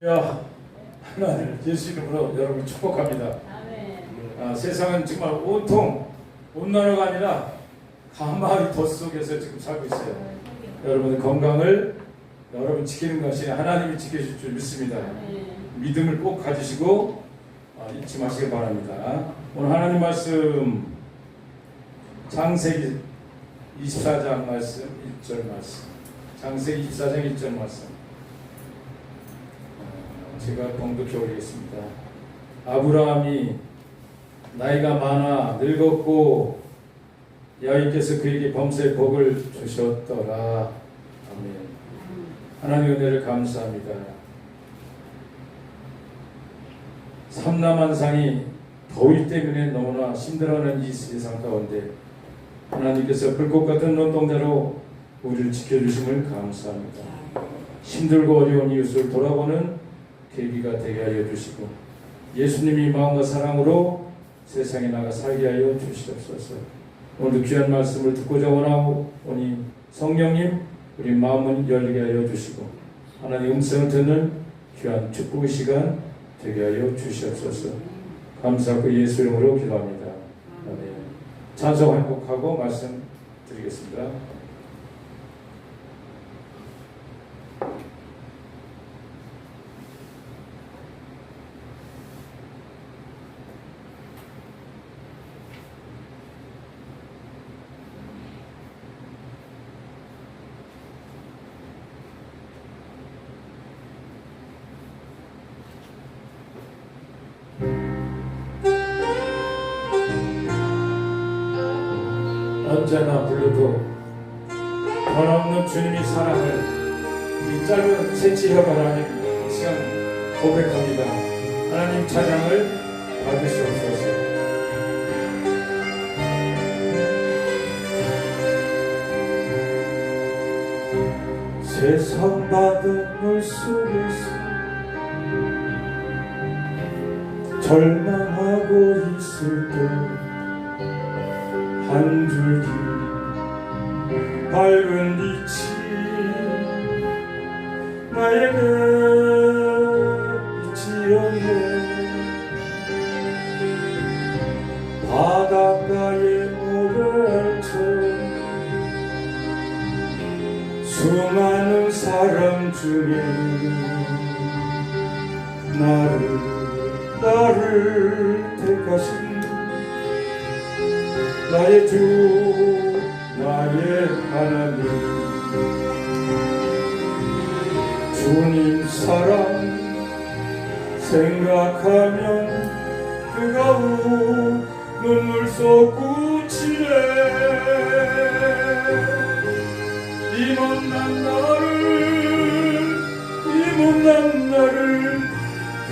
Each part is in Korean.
하나님 예수 이름으로 여러분 축복합니다. 세상은 정말 온통 온난화가 아니라 가마의 덫 속에서 지금 살고 있어요. 여러분의 건강을 여러분 지키는 것이 하나님이 지켜줄 줄 믿습니다. 믿음을 꼭 가지시고 잊지 마시기 바랍니다. 오늘 하나님 말씀 창세기 24장 말씀 1절 말씀, 창세기 24장 1절 말씀 제가 봉독해 올리겠습니다. 아브라함이 나이가 많아 늙었고 여호와께서 그에게 범사의 복을 주셨더라. 아멘. 하나님의 은혜를 감사합니다. 삼라만상이 더위 때문에 너무나 힘들어하는 이 세상 가운데 하나님께서 불꽃 같은 눈동자로 우리를 지켜주심을 감사합니다. 힘들고 어려운 이웃을 돌아보는 계기가 되게 하여 주시고 예수님이 마음과 사랑으로 세상에 나가 살게 하여 주시옵소서. 오늘도 귀한 말씀을 듣고자 원하오니 성령님 우리 마음을 열리게 하여 주시고 하나님의 음성을 듣는 귀한 축복의 시간 되게 하여 주시옵소서. 감사하고 예수 이름으로 기도합니다. 아멘. 찬송 한곡하고 말씀 드리겠습니다. 언제나 불러도 변함없는 주님의 사랑을 이 짧은 새치혀가 하나님 이 시간 고백합니다. 하나님 찬양을 받으시옵소서. 세상 바닷물 속에서 절망하고 있을 때 한 줄기 밝은 빛이 나에게 비치었네. 바닷가에 모래알처 수많은 사람 중에 나를 택하신 나의 주 나의 하나님 주님 사랑 생각하면 뜨거운 눈물 솟구치네. 이 못난 나를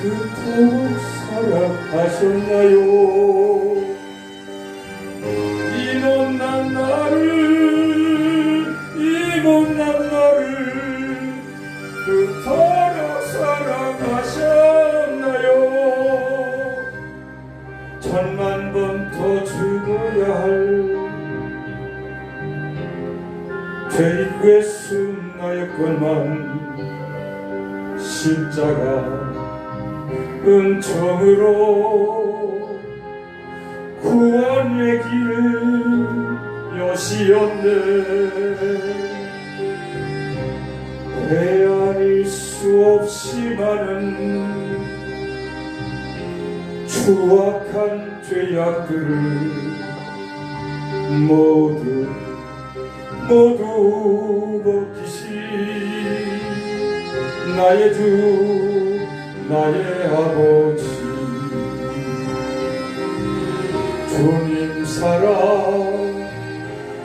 그토록 사랑하셨나요. 이 못난 나를 그토록 사랑하셨나요. 천만 번 더 죽어야 할 죄인 외순 나였건만 십자가 은총으로 구원의 길을 여시었네. 헤아릴 수 없이 많은 추악한 죄악들을 모두 벗기시 나의 주 나의 아버지 주님 사랑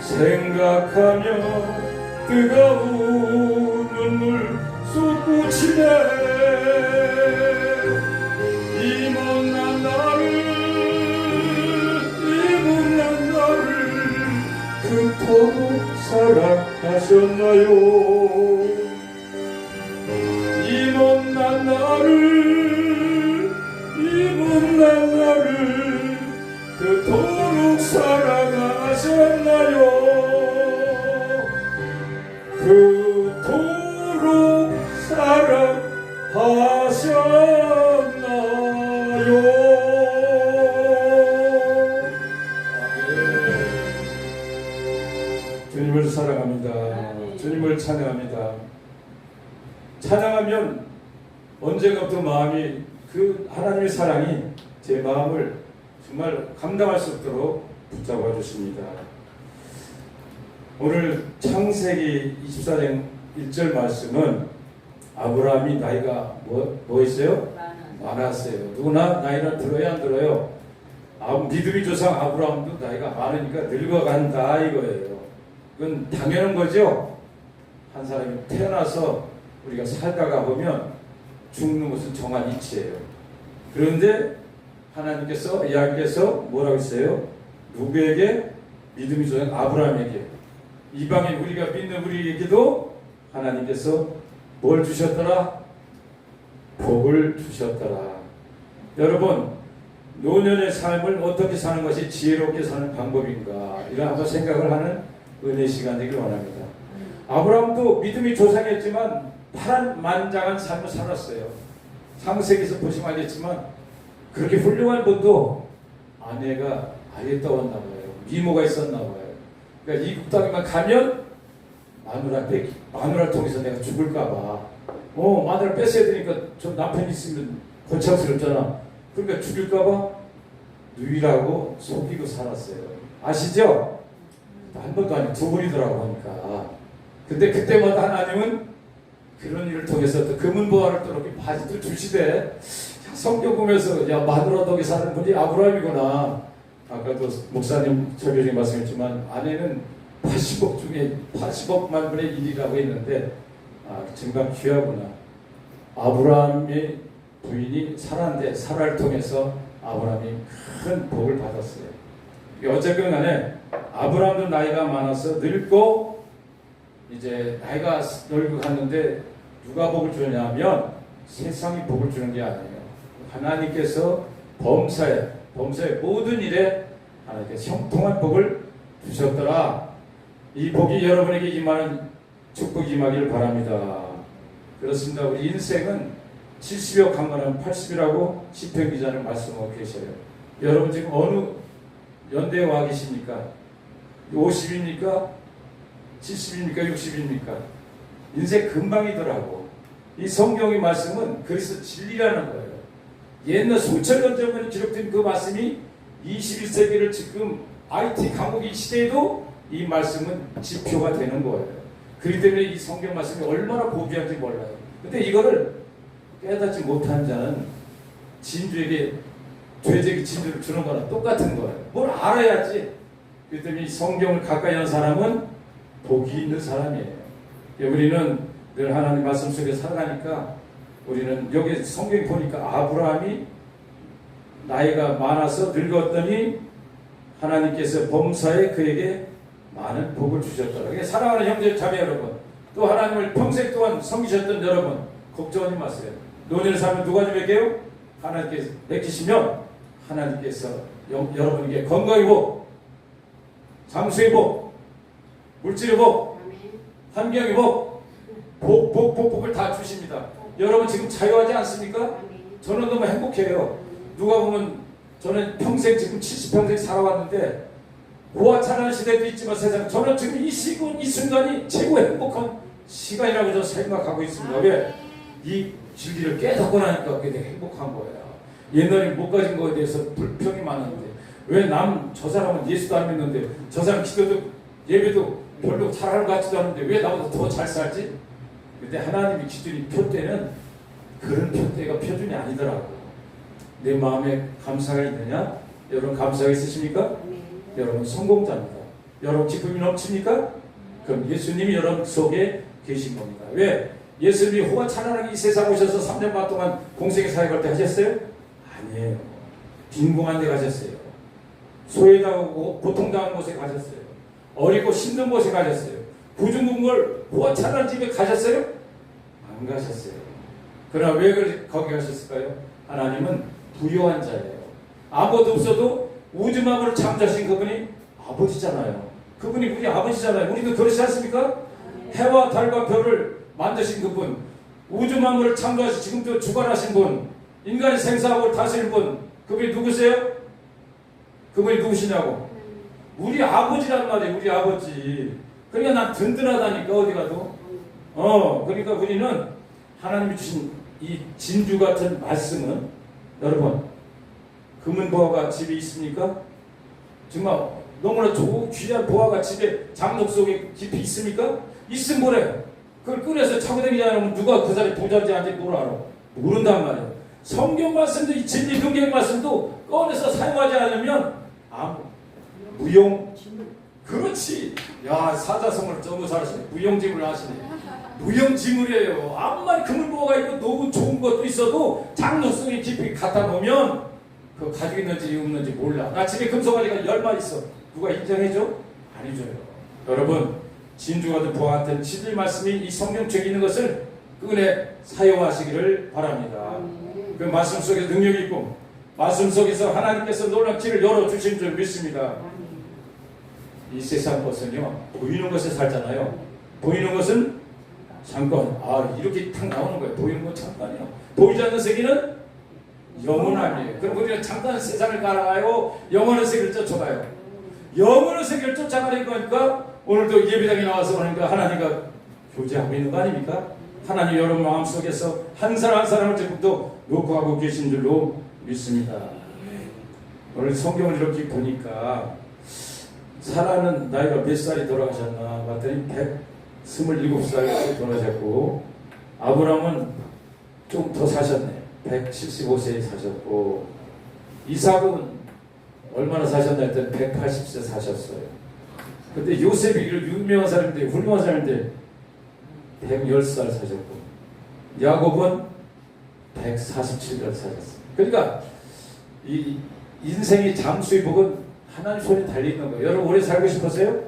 생각하며 뜨거운 눈물 쏟구치네. 이 못난 나를 그토록 사랑하셨나요. 이 못난 나를 그토록 사랑하셨나요. 그토록 사랑하셨나요. 주님을 사랑합니다. 주님을 찬양합니다. 찬양하면 언제부터 마음이 그 하나님의 사랑이 제 마음을 정말 감당할 수 없도록 붙잡아 주십니다. 오늘 창세기 24장 1절 말씀은 아브라함이 나이가 뭐 있어요? 많았어요. 누구나 나이는 들어야 안 들어요? 믿음의 조상 아브라함도 나이가 많으니까 늙어간다 이거예요. 그건 당연한 거죠. 한 사람이 태어나서 우리가 살다가 보면 죽는 것은 정한 이치예요. 그런데 하나님께서 이야기해서 뭐라고 했어요? 누구에게? 믿음의 조상 아브라함에게, 이방인 우리가 믿는 우리에게도 하나님께서 뭘 주셨더라? 복을 주셨더라. 여러분, 노년의 삶을 어떻게 사는 것이 지혜롭게 사는 방법인가, 이런 한번 생각을 하는 은혜 시간 되길 원합니다. 아브라함도 믿음이 조상이었지만 파란만장한 삶을 살았어요. 창세기에서 보시면 알겠지만 그렇게 훌륭한 분도 아내가 아예 떠왔나 봐요. 미모가 있었나 봐요. 그러니까 이국 땅에만 가면 마누라를 통해서 내가 죽을까 봐. 마누라 뺏어야 되니까 좀 남편이 있으면 고착스럽잖아. 그러니까 죽일까 봐 누이라고 속이고 살았어요. 아시죠? 한 번도 아니고 두 번이더라고 하니까. 근데 그때마다 하나님은 그런 일을 통해서 또 금은보화를 또 이렇게 바지도 주시되, 성경 보면서 야, 마누라 덕에 사는 분이 아브라함이구나. 아까도 목사님 설교중에 말씀했지만 아내는 80억 중에 80억만 분의 1이라고 했는데 정말 귀하구나. 아브라함의 부인이 사라인데 사라를 통해서 아브라함이 큰 복을 받았어요. 어쨌든 간에 아브라함도 나이가 많아서 늙고 이제 나이가 늙고 갔는데 누가 복을 주냐면 세상이 복을 주는 게 아니에요. 하나님께서 범사에 모든 일에 하나님께서 형통한 복을 주셨더라. 이 복이 여러분에게 임하는 축복이 임하기를 바랍니다. 그렇습니다. 우리 인생은 70여 강건하면 80이라고 시편 기자는 말씀하고 계셔요. 여러분 지금 어느 연대에 와 계십니까? 50입니까? 70입니까? 60입니까? 인생 금방이더라고. 이 성경의 말씀은 그리스도 진리라는 거예요. 옛날 수천 년 전에 기록된 그 말씀이 21세기를 지금 IT 강국의 시대에도 이 말씀은 지표가 되는 거예요. 그렇기 때문에 이 성경 말씀이 얼마나 고귀한지 몰라요. 근데 이거를 깨닫지 못한 자는 진주에게 죄적인 진주를 주는 거랑 똑같은 거예요. 뭘 알아야지. 그렇기 때문에 이 성경을 가까이 하는 사람은 복이 있는 사람이에요. 우리는 늘 하나님 말씀 속에 살아가니까 우리는 여기 성경에 보니까 아브라함이 나이가 많아서 늙었더니 하나님께서 범사에 그에게 많은 복을 주셨더라. 사랑하는 형제 자매 여러분, 또 하나님을 평생 동안 섬기셨던 여러분, 걱정하지 마세요. 노년을 살면 누가 좀 뵐게요? 하나님께서 맡기시면 하나님께서 여러분에게 건강의 복, 장수의 복, 물질의 복, 환경의 복, 복을 다 주십니다. 여러분 지금 자유하지 않습니까? 저는 너무 행복해요. 누가 보면 저는 평생 지금 70평생 살아왔는데 고아찬란 시대도 있지만 세상, 저는 지금 이 시간 이 순간이 최고 행복한 시간이라고 저는 생각하고 있습니다. 왜? 이 진리를 깨닫고 나니까 그게 되게 행복한 거예요. 옛날에 못 가진 거에 대해서 불평이 많았는데 왜 저 사람은 예수도 안 믿는데 저 사람 기도도 예배도 별로 잘하는 것 같지도 않은데 왜 나보다 더 잘 살지? 근데 하나님이 기준이 표대는 그런 표대가 표준이 아니더라고. 내 마음에 감사가 있느냐? 여러분 감사가 있으십니까? 여러분 성공자입니다. 여러분 기쁨이 넘칩니까? 그럼 예수님이 여러분 속에 계신 겁니다. 왜? 예수님이 호화찬란하게 이 세상 오셔서 3년 반 동안 공생의 사역할 때 하셨어요? 아니에요. 빈궁한 데 가셨어요. 소외당하고 고통당한 곳에 가셨어요. 어리고 힘든 곳에 가셨어요. 부중궁궐 호화찬란한 집에 가셨어요? 안 가셨어요. 그러나 왜 거기 가셨을까요? 하나님은 부요한 자예요. 아무것도 없어도 우주만물을 창조하신 그분이 아버지잖아요. 그분이 우리 아버지잖아요. 우리도 그렇지 않습니까? 해와 달과 별을 만드신 그분, 우주 만물을 창조하시 지금도 주관하신 분, 인간이 생사하고 다스릴 분, 그분이 누구세요? 그분이 누구시냐고? 우리 아버지란 말이에요. 우리 아버지. 그러니까 난 든든하다니까 어디 가도. 그러니까 우리는 하나님이 주신 이 진주 같은 말씀은 여러분 금은 보화가 집에 있습니까? 정말 너무나 좋은 귀한 보화가 집에 장독 속에 깊이 있습니까? 있으면 뭐래? 그걸 꺼내서 차고 다니지 않으면 누가 그 사람이 부자인지 아닌지 뭘 알아? 모른단 말이에요. 성경 말씀도 이 진리 경경 말씀도 꺼내서 사용하지 않으면 아무 무용. 그렇지. 야, 사자성어를 너무 잘하시네. 무용지물 하시네. 무용지물이에요. 아무리 그물보가 있고 너무 좋은 것도 있어도 장독 속에 깊이 갖다 놓으면 그 가지고 있는지 없는지 몰라. 나 집에 금속아지가 10마리 있어. 누가 인정해줘? 안 해줘요. 여러분, 진주 같은 보화한테는 진리 말씀이 이 성경책에 있는 것을 끄내 사용하시기를 바랍니다. 그 말씀 속에 능력이 있고 말씀 속에서 하나님께서 놀라운 길을 열어주신 줄 믿습니다. 이 세상 것은요, 보이는 것에 살잖아요. 보이는 것은 잠깐, 이렇게 탁 나오는 거예요. 보이는 건 잠깐이에요. 보이지 않는 세계는 영원함이에요. 그럼 우리는 잠깐 세상을 갈아가요. 영원한 세계를 쫓아가요. 영원한 세계를 쫓아가는 거니까 오늘도 예배당에 나와서 그러니까 하나님과 교제하고 있는 거 아닙니까? 하나님 여러분 마음속에서 한 사람 한 사람을 지금도 놓고 하고 계신 줄로 믿습니다. 오늘 성경을 이렇게 보니까 사라는 나이가 몇 살이 돌아가셨나 봤더니 127살에 돌아가셨고 아브라함은 좀 더 사셨네. 175세에 사셨고 이삭은 얼마나 사셨나 했더니 180세 사셨어요. 근데 요셉이 유명한 사람인데 훌륭한 사람인데 110살 사셨고 야곱은 147살 사셨어요. 그러니까 이 인생의 잠수의 복은 하나님 손에 달려있는 거예요. 여러분 오래 살고 싶으세요?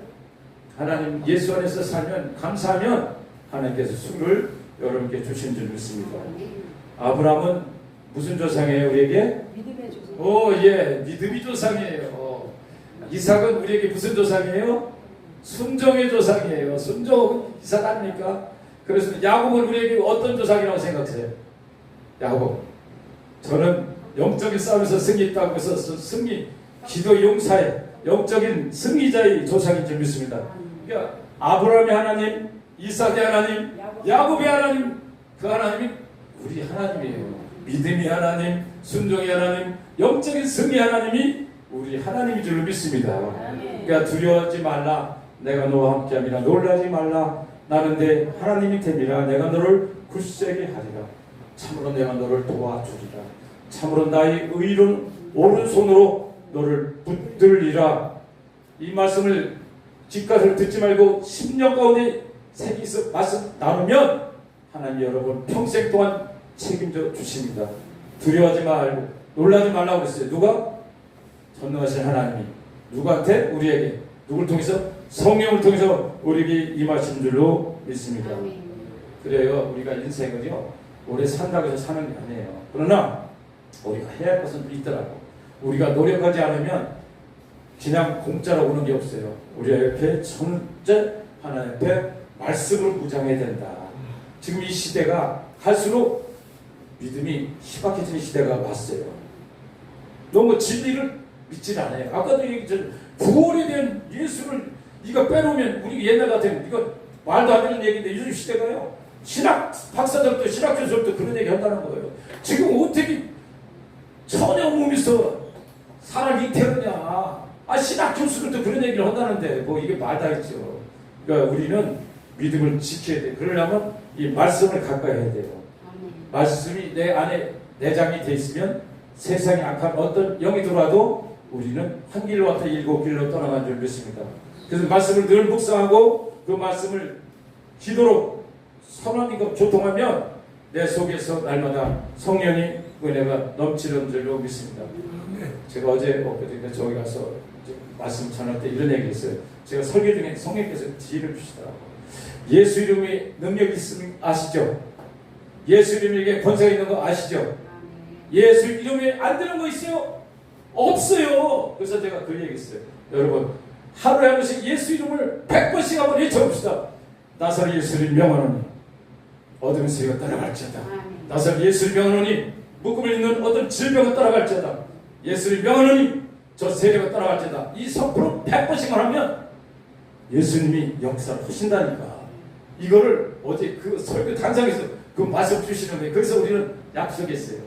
하나님 예수 안에서 살면 감사하면 하나님께서 수를 여러분께 주신 줄 믿습니다. 아브라함은 무슨 조상이에요 우리에게? 믿음의 조상. 예, 믿음의 조상이에요. 이삭은 우리에게 무슨 조상이에요? 순종의 조상이에요. 순종은 이삭 아닙니까? 그래서 야곱은 우리에게 어떤 조상이라고 생각하세요? 야곱. 저는 영적인 싸움에서 승리했다고 해서 승리, 기도 용사의 영적인 승리자의 조상인 줄 믿습니다. 그러니까 아브라함의 하나님, 이삭의 하나님, 야곱의 하나님, 그 하나님이 우리 하나님이에요. 믿음의 하나님, 순종의 하나님, 영적인 승리 하나님이 우리 하나님인 줄 믿습니다. 그러니까 두려워하지 말라. 내가 너와 함께함이라. 놀라지 말라. 나는 내 하나님이 됨이라. 내가 너를 굳세게 하리라. 참으로 내가 너를 도와주리라. 참으로 나의 의로운 오른손으로 너를 붙들리라. 이 말씀을 집가서를 듣지 말고 10년 가운데 새기서 말씀 나누면 하나님 여러분 평생 동안 책임져 주십니다. 두려워하지 말고 놀라지 말라고 그랬어요. 누가? 전능하신 하나님이 누구한테? 우리에게. 누굴 통해서? 성령을 통해서 우리에게 임하신 줄로 믿습니다. 그래요. 우리가 인생은요 오래 산다고 해서 사는 게 아니에요. 그러나 우리가 해야 할 것은 있더라고. 우리가 노력하지 않으면 그냥 공짜로 오는 게 없어요. 우리 옆에 천재 하나님 옆에 말씀으로 무장해야 된다. 지금 이 시대가 갈수록 믿음이 희박해지는 시대가 왔어요. 너무 진리를 믿지 않아요. 아까도 얘기했죠. 구원에 대한 예수를 이거 빼놓으면 우리 옛날 같으면 이거 말도 안 되는 얘기인데 요즘 시대가요. 신학 박사들도 신학 교수들도 그런 얘기 한다는 거예요. 지금 어떻게 전혀 몸에서 사람이 태어냐. 신학 교수들도 그런 얘기를 한다는데 뭐 이게 말다 했죠. 그러니까 우리는 믿음을 지켜야 돼. 그러려면 이 말씀을 가까이 해야 돼요. 말씀이 내 안에 내장이 돼 있으면 세상에 악한 어떤 영이 들어와도 우리는 한 길로 왔다 7길로 떠나간 줄 믿습니다. 그래서 말씀을 늘 묵상하고 그 말씀을 기도로 선언하고 교통하면 내 속에서 날마다 성령이 은혜가 넘치는 줄로 믿습니다. 제가 어제 엊그제 저기 가서 말씀 전할 때 이런 얘기 했어요. 제가 설교 중에 성령께서 지혜를 주시더라고요. 예수 이름에 능력이 있으면 아시죠? 예수 이름에 권세가 있는 거 아시죠? 예수 이름에 안 되는 거 있어요? 없어요. 그래서 제가 그 얘기 했어요. 여러분 하루에 한 번씩 예수 이름을 100번씩 한번 외쳐봅시다. 나사렛 예수를 명하노니 어둠의 세계가 떠나갈지어다. 나서 예수를 명하노니 묶음을 있는 어떤 질병을 떠나갈지어다. 예수를 명하노니 저 세력을 떠나갈지어다. 이 선포를 100번씩만 하면 예수님이 역사를 하신다니까. 이거를 어제 그 설교 단상에서 그 말씀 주시는 거예요. 그래서 우리는 약속했어요.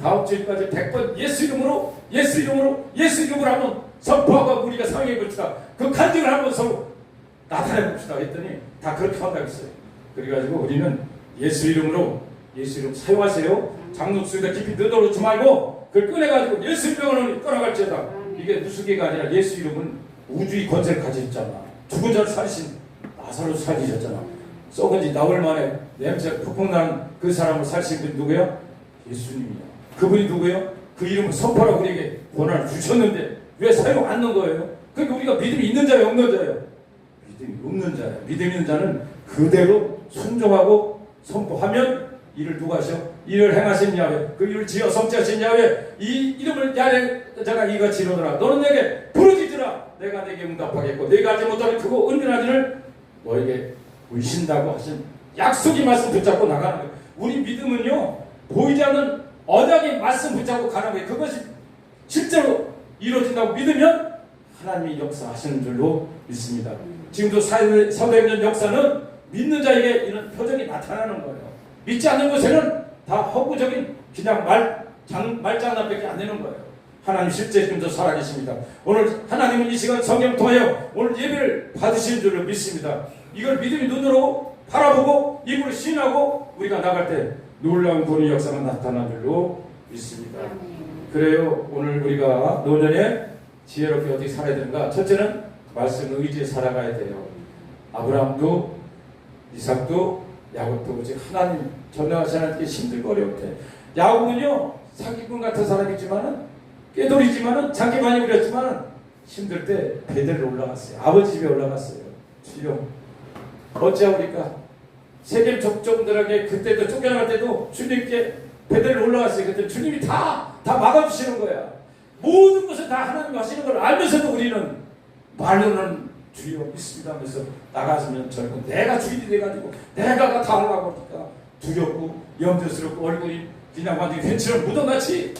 다음 주일까지 100번 예수 이름으로 예수 이름으로 예수 이름으로 한번 선포하고 우리가 상행해 봅시다. 그 간증을 한번 서로 나타내 봅시다 했더니 다 그렇게 한다고 했어요. 그래가지고 우리는 예수 이름으로 예수 이름 사용하세요. 장독수에다 깊이 넣어놓지 말고 그걸 꺼내가지고 예수 이름으로 떠나갈지어다. 이게 누수기가 아니라 예수 이름은 우주의 권세를 가지고 있잖아. 죽은 자를 살리신 나사로를 살리셨잖아. 썩은 지 나흘 만에 냄새 푹푹 나는 그 사람을 살리신 분이 누구야? 예수님이야. 그분이 누구예요? 그 이름을 선포하라고 우리에게 권한을 주셨는데 왜 사용 안 넣은 거예요? 그러니까 우리가 믿음이 있는 자예요, 없는 자예요? 믿음이 없는 자예요. 믿음 있는 자는 그대로 순종하고 선포하면 이를 누가 하셔? 이를 행하신 야훼, 그 이를 지어 성취하신 야훼, 이 이름을 야훼자가 이같이 이르노라. 너는 내게 부르짖으라. 내가 내게 응답하겠고 내가 하지 못하는 크고 은밀한 일을 너에게 보이신다고 하신 약속의 말씀 붙잡고 나가는 거예요. 우리 믿음은요, 보이지 않는 언약의 말씀 붙잡고 가는 거예요. 그것이 실제로 이루어진다고 믿으면 하나님이 역사하시는 줄로 믿습니다. 지금도 사도행전 역사는 믿는 자에게 이런 표정이 나타나는 거예요. 믿지 않는 곳에는 다 허구적인 그냥 말장난밖에 안 되는 거예요. 하나님 실제 지금도 살아계십니다. 오늘 하나님은 이 시간 성경 통하여 오늘 예배를 받으시는 줄로 믿습니다. 이걸 믿음의 눈으로 바라보고 입으로 신하고 우리가 나갈 때 놀라운 구원의 역사가 나타난 줄로 믿습니다. 그래요. 오늘 우리가 노년에 지혜롭게 어떻게 살아야 되는가? 첫째는 말씀 의지에 살아가야 돼요. 아브라함도 이삭도 야곱도 오직 하나님 전능하신 하나님께 힘들고 어려울 때, 야곱은요 사기꾼 같은 사람이지만은 꾀돌이지만은 자기 많이 부렸지만은 힘들 때 베델로 올라갔어요. 아버지 집에 올라갔어요. 주여 어찌하오리까? 세겜 족종들에게 그때도 쫓겨나갈 때도 주님께 베델로 올라갔어요. 그때 주님이 다 막아주시는 거야. 모든 것을 다 하나님이 하시는 걸 알면서도 우리는 말로는 주여 믿습니다 하면서 나가시면 결국 내가 주인이 돼가지고 내가 다 하려고 하니까 두렵고 염려스럽고 얼굴이 그냥 완전히 벤치를 묻어같이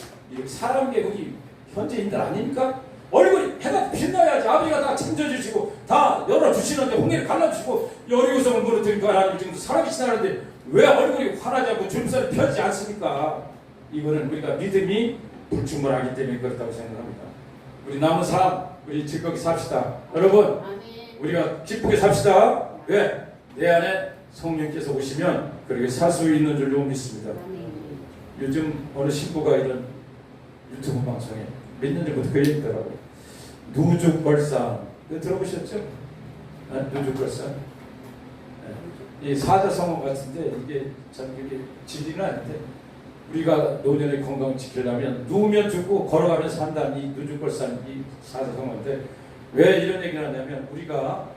사람 계급이 현재인들 아닙니까? 얼굴이 해가 빛나야지. 아버지가 다 챙겨주시고 다 열어주시는데 홍해를 갈라주시고 여리고성을 무너뜨리니까 하나님 지금 살아계시다는데 왜 얼굴이 환하지 않고 주름살이 펴지 않습니까? 이거는 우리가 믿음이 불충분하기 때문에 그렇다고 생각합니다. 우리 남은 삶 우리 즐겁게 삽시다. 여러분 우리가 기쁘게 삽시다. 왜? 내 안에 성령께서 오시면 그렇게 살 수 있는 줄로 믿습니다. 요즘 어느 신부가 이런 유튜브 방송에 몇 년 전부터 그 얘기더라고요. 누죽벌상 들어보셨죠? 누죽벌상 이 사자성어 같은데 이게 참 이게 진리는 아닌데 우리가 노년의 건강을 지키려면 누우면 죽고 걸어가면 산다는 이 누죽벌상 이 사자성어인데 왜 이런 얘기를 하냐면 우리가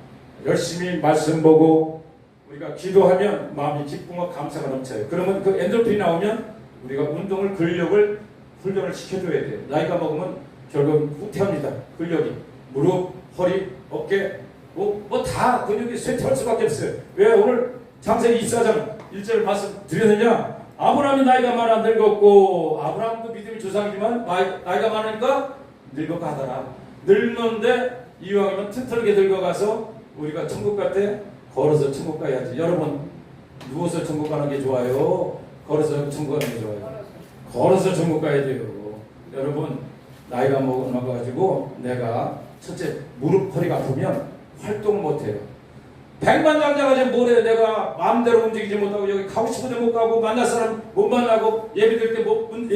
열심히 말씀 보고 우리가 기도하면 마음이 기쁨과 감사가 넘쳐요. 그러면 그 엔돌핀이 나오면 우리가 운동을 근력을 훈련을 시켜줘야 돼요. 나이가 먹으면 결국 후퇴합니다. 근력이 무릎, 허리, 어깨 뭐 다 근육이 쇠퇴할 수밖에 없어요. 왜 오늘 창세기 24장 1절 말씀 드렸느냐? 아브라함이 나이가 많아 늙었고 아브라함도 믿음의 조상이지만 나이가 많으니까 늙어가더라. 늙는데 이왕이면 튼튼하게 늙어가서 우리가 천국 갈 때 걸어서 천국 가야지. 여러분 누워서 천국 가는 게 좋아요? 걸어서 천국 가는 게 좋아요? 걸어서 천국 가야 돼요. 여러분 나이가 먹어가지고 내가 첫째 무릎 허리가 아프면 활동 못해요. 백만장자가 지금 뭐래. 내가 마음대로 움직이지 못하고 여기 가고 싶은데 못 가고 만날 사람 못 만나고 예배 드릴 때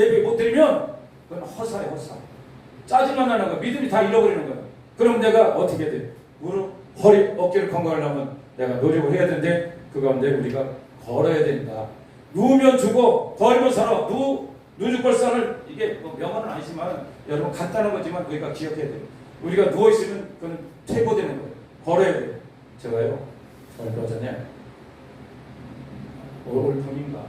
예배 못 드리면 그건 허사예요. 허사. 짜증만 나는 거야. 믿음이 다 잃어버리는 거야. 그럼 내가 어떻게 돼? 무릎, 허리, 어깨를 건강하려면 내가 노력을 해야 되는데 그 가운데 우리가 걸어야 된다. 누우면 죽어 걸으면 살아. 누죽벌산을 이게 뭐 명언은 아니지만 여러분 간단한 거지만 우리가 기억해야 돼요. 우리가 누워있으면 그건 퇴보되는 거예요. 걸어야 돼요. 제가요 얼마 전에 올봄인가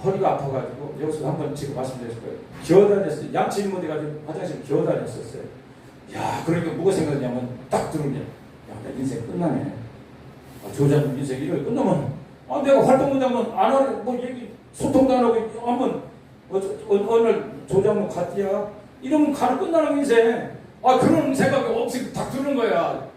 허리가 아파가지고 여기서 한번 지금 말씀드릴 거예요. 기어다녔어요. 양치 일못 해가지고 화장실 기어다녔었어요. 야 그러니까 뭐가 생각했냐면 딱 들으면 야 내 인생 끝나네. 조장 인생 이걸 끝나면 아, 내가 활동 못하면 안 하는, 뭐, 얘기, 소통도 안 하고, 한번, 어느 조장로 갔디야? 이러면 가는 끝나는 인생. 아, 그런 생각이 없이 딱 드는 거야. 야,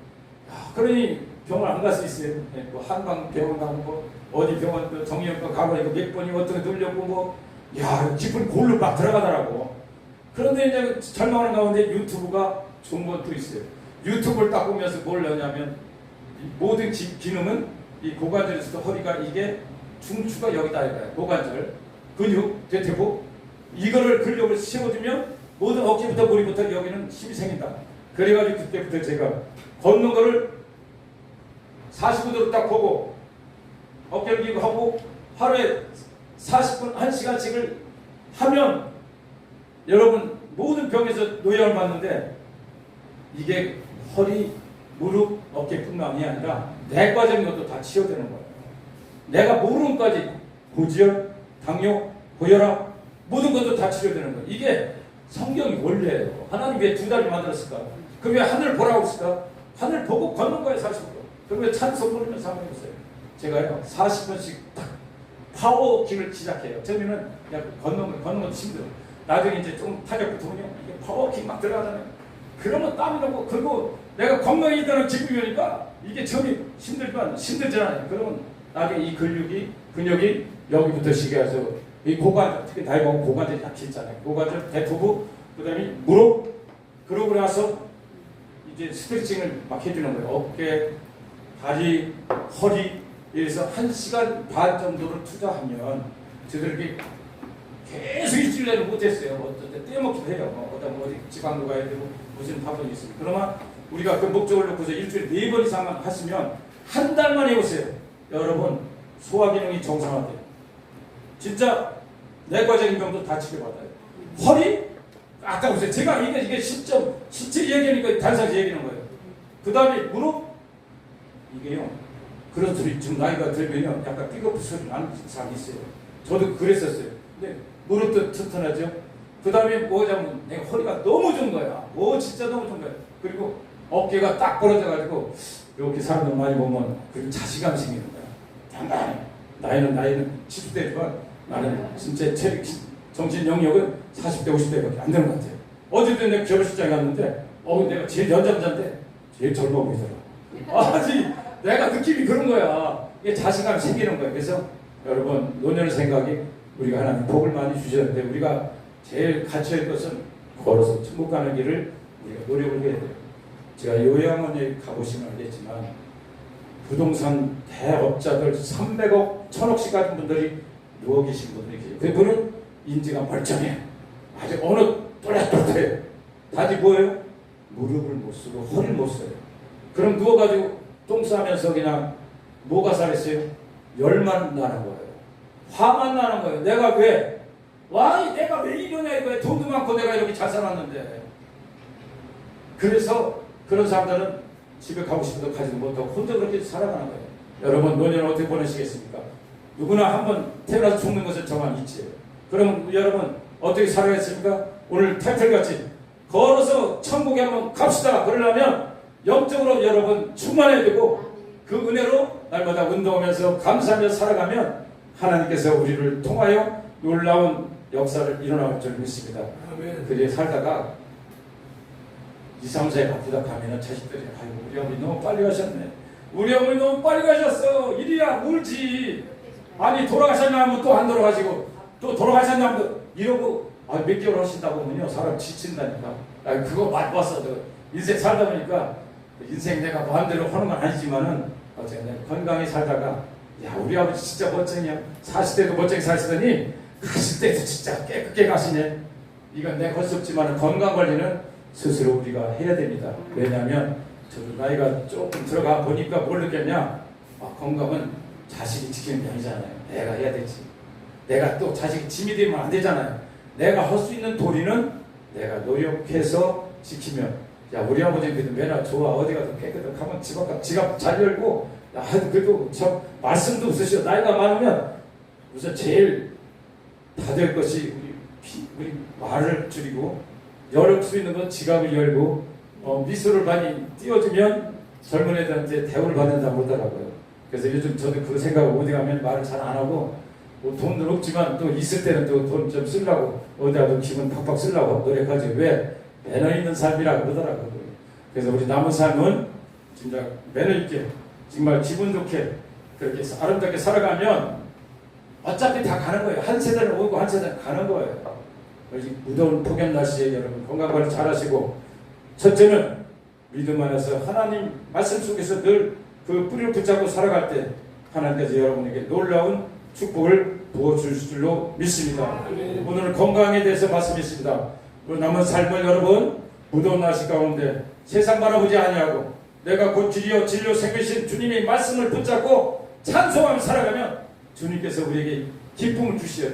그러니 병원 안 갈 수 있어요. 네, 뭐 한방 병원 가고, 뭐, 어디 병원, 그 정형외과 가고, 몇 번이 어떻게 들렸고, 뭐, 야, 깊은 골로 막 들어가더라고. 그런데 이제 절망하는 가운데 유튜브가 좋은 것도 있어요. 유튜브를 딱 보면서 뭘 넣냐면, 모든 기능은 이 고관절에서도 허리가 이게 중추가 여기다 이거야. 고관절, 근육, 대퇴부. 이거를 근력을 세워주면 모든 어깨부터 머리부터 여기는 힘이 생긴다. 그래가지고 그때부터 제가 걷는 거를 45도로 딱 보고 어깨를 기고 하고 하루에 40분, 1시간씩을 하면 여러분 모든 병에서 노예를 받는데 이게 허리, 무릎, 어깨뿐만이 아니라 내과적인 것도 다 치료되는 거예요. 내가 모르는 것까지 고지혈, 당뇨, 고혈압 모든 것도 다 치료되는 거예요. 이게 성경이 원래예요. 하나님 왜 두 다리 만들었을까? 그럼 왜 하늘 보라고 했을까? 하늘 보고 걷는 거예요, 40분. 그럼 왜 찬송 부르면서 한번 해보세요. 제가요 40분씩 딱 파워워킹을 시작해요. 처음에는 그냥 걷는 것도 힘들어. 나중에 이제 좀 타격 붙으면 이게 파워워킹 막 들어가잖아요. 그러면 땀이 나고, 그리고 내가 건강에 있다는 기분이니까 이게 처음에 힘들잖아요. 그러면 나중에 이 근육이 여기부터 시작해서 이 고관절, 특히 나이 먹은 고관절이 약해 있잖아요. 고관절, 대퇴부, 그 다음에 무릎, 그러고 나서 이제 스트레칭을 막 해주는 거예요. 어깨, 다리, 허리, 이래서 1시간 반 정도를 투자하면 저들이 계속 일주일 내내 못했어요. 어떤 때 떼먹기도 해요. 어디 지방도 가야 되고 무슨 파동이 있습니다. 그러면 우리가 그 목적을 놓고서 일주일에 4번 이상만 하시면 한 달만 해보세요. 여러분 소화 기능이 정상화돼요. 진짜 내과적인 병도 다 치료받아요. 허리? 아까 보세요. 제가 이게 실제 얘기하니까 단상에서 얘기하는 거예요. 그 다음에 무릎? 이게요. 그런 소리 좀 나이가 들면요. 약간 삐걱 소리 나는 사람이 있어요. 저도 그랬었어요. 근데 무릎도 튼튼하죠. 그 다음에 뭐냐면 내가 허리가 너무 좋은 거야. 진짜 너무 좋은 거야. 그리고 어깨가 딱 벌어져가지고 이렇게 사람들 많이 보면 그리고 자신감 생기는 거야. 단단해. 나이는 70대지만 나는 진짜 정신 영역은 40대, 50대밖에 안 되는 것 같아요. 어제도 내가 결혼식장에 갔는데 내가 제일 연장자인데 제일 젊어 보이더라. 아직 내가 느낌이 그런 거야. 이게 자신감이 생기는 거야. 그래서 여러분 노년의 생각이 우리가 하나님 복을 많이 주셨는데 우리가 제일 갖춰야 할 것은 걸어서 천국 가는 길을 우리가 노력을 해야 돼요. 제가 요양원에 가보시면 알겠지만 부동산 대업자들 300억, 1000억씩 가진 분들이 누워 계신 분들이 계세요. 그분은 인지가 멀쩡해. 아주 어느 또렷또렷해요. 다시 뭐예요? 무릎을 못 쓰고 허리를 못 써요. 그럼 누워가지고 똥 싸면서 그냥 뭐가 살았어요? 열만 나는 거예요. 화만 나는 거예요. 내가 왜 이러냐 이거야. 돈도 많고 내가 이렇게 잘 살았는데. 그래서 그런 사람들은 집에 가고 싶어도 가지도 못하고 혼자 그렇게 살아가는 거예요. 여러분 노년을 어떻게 보내시겠습니까? 누구나 한번 태어나서 죽는 것은 정한 이치예요. 그럼 여러분 어떻게 살아야겠습니까? 오늘 타이틀같이 걸어서 천국에 한번 갑시다. 그러려면 영적으로 여러분 충만해야 되고 그 은혜로 날마다 운동하면서 감사하며 살아가면 하나님께서 우리를 통하여 놀라운 역사를 일어날 줄 믿습니다. 그래 살다가 2, 3, 4에 바쁘다 가면은 자식들이 아이고 우리 어머니 너무 빨리 가셨네. 우리 어머니 너무 빨리 가셨어. 이리야 울지. 아니 돌아가셨나 하면 또 안 돌아가시고 또 돌아가셨나 하면 이러고 몇 개월 하신다고 하면요 사람 지친다니까. 그거 맛봤어. 인생 살다 보니까 인생 내가 마음대로 하는 건 아니지만은 어쨌든 건강히 살다가 야 우리 아버지 진짜 멋쟁이야. 40대도 멋쟁이 사시더니 가실 때도 진짜 깨끗게 가시네. 이건 내가 할 수 없지만 건강 관리는 스스로 우리가 해야 됩니다. 왜냐하면 저도 나이가 조금 들어가 보니까 뭘 느꼈냐. 건강은 자식이 지키는 게 아니잖아요. 내가 해야 되지. 내가 또 자식이 짐이 되면 안 되잖아요. 내가 할 수 있는 도리는 내가 노력해서 지키면 야 우리 아버지는 그래도 매나 좋아. 어디 가도 깨끗하게 가면 지갑 잘 열고 야 그래도 참 말씀도 없으시고 나이가 많으면 우선 제일 다 될 것이 우리 말을 줄이고 열을 수 있는 건 지갑을 열고 미소를 많이 띄워주면 젊은 애들한테 대우를 받는다고 그러더라고요. 그래서 요즘 저도 그 생각 어디 가면 말을 잘 안 하고 뭐 돈은 없지만 또 있을 때는 또 돈 좀 쓰려고 어디 가도 기분 팍팍 쓰려고 노력하지. 왜? 매너 있는 삶이라 그러더라고요. 그래서 우리 남은 삶은 진짜 매너 있게 정말 기분 좋게 그렇게 아름답게 살아가면 어차피 다 가는 거예요. 한 세대는 오고 한 세대는 가는 거예요. 무더운 폭염 날씨에 여러분 건강관리 잘 하시고, 첫째는 믿음 안에서 하나님 말씀 속에서 늘 그 뿌리를 붙잡고 살아갈 때 하나님께서 여러분에게 놀라운 축복을 부어줄 줄로 믿습니다. 오늘은 건강에 대해서 말씀했습니다. 남은 삶을 여러분 무더운 날씨 가운데 세상 바라보지 아니하고 내가 곧 길이요 진리요 생명이신 주님의 말씀을 붙잡고 찬송하며 살아가면 주님께서 우리에게 기쁨을 주시요.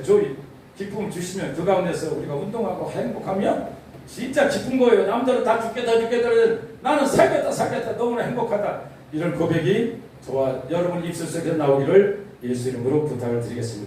기쁨을 주시면 그 가운데서 우리가 운동하고 행복하면 진짜 기쁜 거예요. 남들은 다 죽겠다 나는 살겠다 너무나 행복하다. 이런 고백이 저와 여러분 입술 속에서 나오기를 예수 이름으로 부탁을 드리겠습니다.